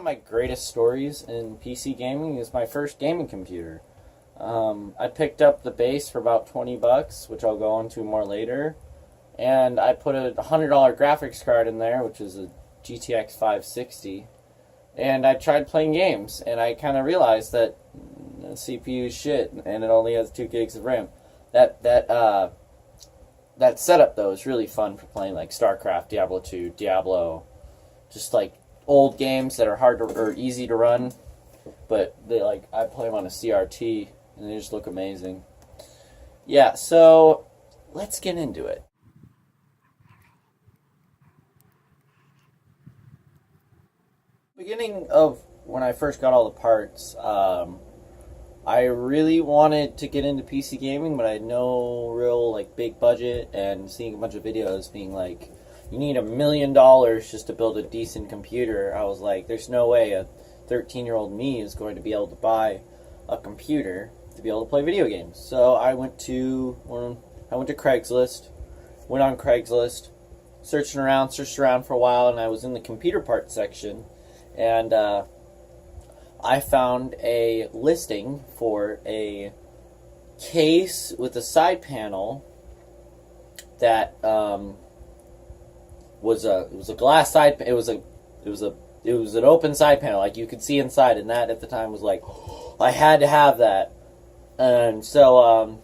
of my greatest stories in PC gaming is my first gaming computer. I picked up the base for about 20 bucks, which I'll go into more later, and I put a $100 graphics card in there, which is a GTX 560, and I tried playing games, and I kind of realized that the CPU is shit, and it only has 2 gigs of RAM. That setup, though, is really fun for playing, like, StarCraft, Diablo 2, Diablo, just, like, old games that are hard to, or easy to run, but they, like, I play them on a CRT, and they just look amazing. Yeah, so let's get into it. Beginning of when I first got all the parts, I really wanted to get into PC gaming, but I had no real, like, big budget, and seeing a bunch of videos being like, you need $1 million just to build a decent computer. I was like, there's no way a 13-year-old me is going to be able to buy a computer to be able to play video games. So I went to Craigslist, went on Craigslist, searched around for a while, and I was in the computer parts section, and I found a listing for a case with a side panel that was a glass side. It was an open side panel, like you could see inside, and that at the time was like, I had to have that. And so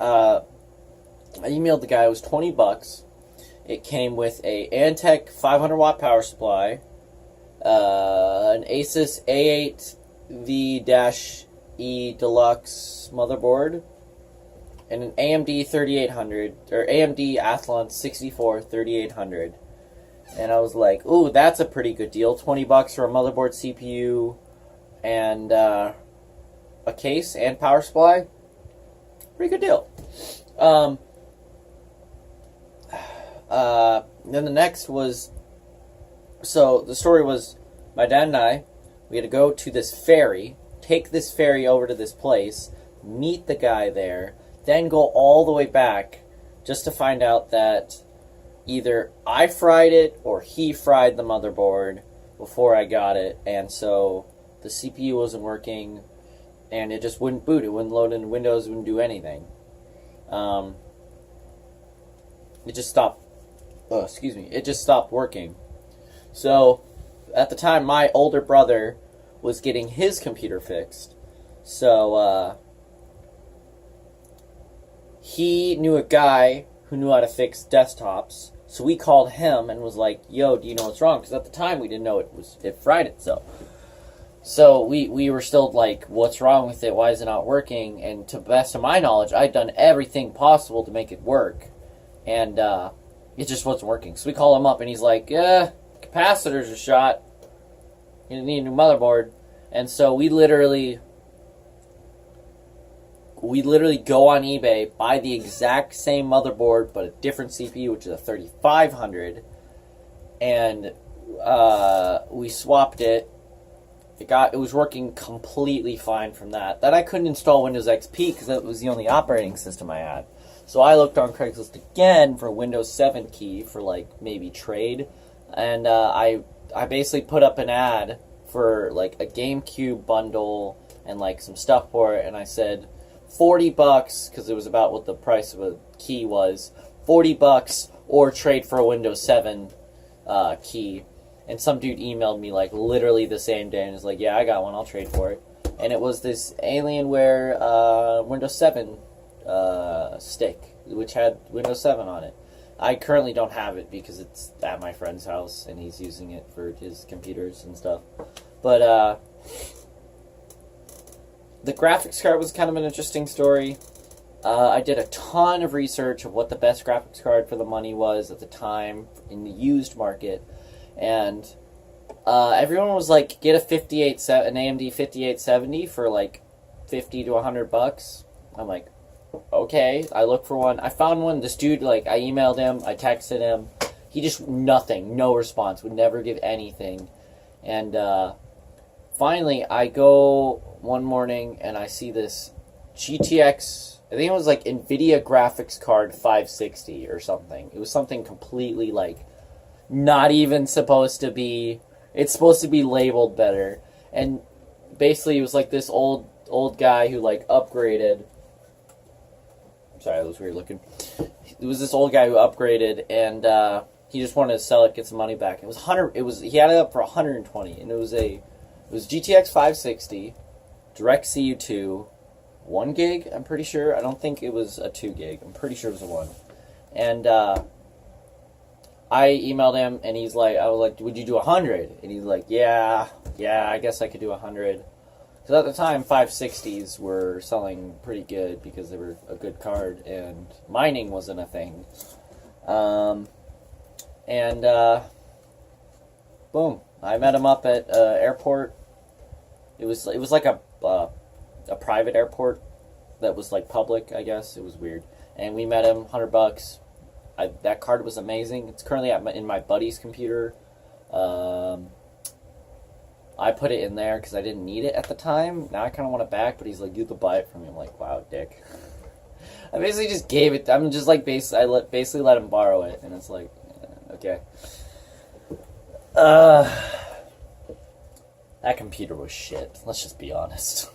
I emailed the guy. It was 20 bucks. It came with a Antec 500 watt power supply, an Asus A8V-E Deluxe motherboard, and an AMD 3800, or AMD Athlon 64 3800. And I was like, ooh, that's a pretty good deal. 20 bucks for a motherboard, CPU, and a case and power supply. Pretty good deal. Then the next was, so the story was, my dad and I, we had to go to this ferry, take this ferry over to this place, meet the guy there, then go all the way back just to find out that either I fried it or he fried the motherboard before I got it, and so the CPU wasn't working, and it just wouldn't boot. It wouldn't load into Windows, it wouldn't do anything. It just stopped. Oh, excuse me. It just stopped working. So, at the time, my older brother was getting his computer fixed. So, he knew a guy who knew how to fix desktops. So we called him and was like, yo, do you know what's wrong? Because at the time, we didn't know it fried itself. So we were still like, what's wrong with it? Why is it not working? And to the best of my knowledge, I'd done everything possible to make it work. And it just wasn't working. So we call him up, and he's like, capacitors are shot. You need a new motherboard. And so we literally go on eBay, buy the exact same motherboard, but a different CPU, which is a 3500. And we swapped it. It was working completely fine from that. Then I couldn't install Windows XP because that was the only operating system I had. So I looked on Craigslist again for a Windows 7 key for, like, maybe trade. And I basically put up an ad for, like, a GameCube bundle and, like, some stuff for it. And I said, 40 bucks, because it was about what the price of a key was, 40 bucks or trade for a Windows 7 key. And some dude emailed me, like, literally the same day and was like, yeah, I got one, I'll trade for it. And it was this Alienware Windows 7 stick, which had Windows 7 on it. I currently don't have it because it's at my friend's house and he's using it for his computers and stuff. But the graphics card was kind of an interesting story. I did a ton of research of what the best graphics card for the money was at the time in the used market. And everyone was like, get an AMD 5870 for like 50 to 100 bucks. I'm like, okay. I looked for one. I found one. This dude, like, I emailed him, I texted him. He just, nothing, no response, would never give anything. And finally, I go one morning and I see this GTX, I think it was like NVIDIA graphics card 560 or something. It was something completely, like, not even supposed to be It's supposed to be labeled better. And basically, it was like this old guy who like upgraded. Sorry, that was weird looking. It was this old guy who upgraded, and he just wanted to sell it, get some money back. It was 100. It was he had it up for 120, and it was GTX 560, direct CU2, 1 gig. I'm pretty sure. I don't think it was a 2 gig. I'm pretty sure it was a 1. And I emailed him, and he's like, I was like, would you do 100? And he's like, yeah, I guess I could do 100. Because at the time, 560s were selling pretty good because they were a good card, and mining wasn't a thing. Boom, I met him up at airport. It was like a private airport that was like public, I guess. It was weird, and we met him. $100. That card was amazing. It's currently in my buddy's computer. I put it in there because I didn't need it at the time. Now I kind of want it back, but he's like, you could buy it from me. I'm like, wow, dick. I basically just gave it. I'm just like, basically let him borrow it, and it's like, okay. That computer was shit. Let's just be honest.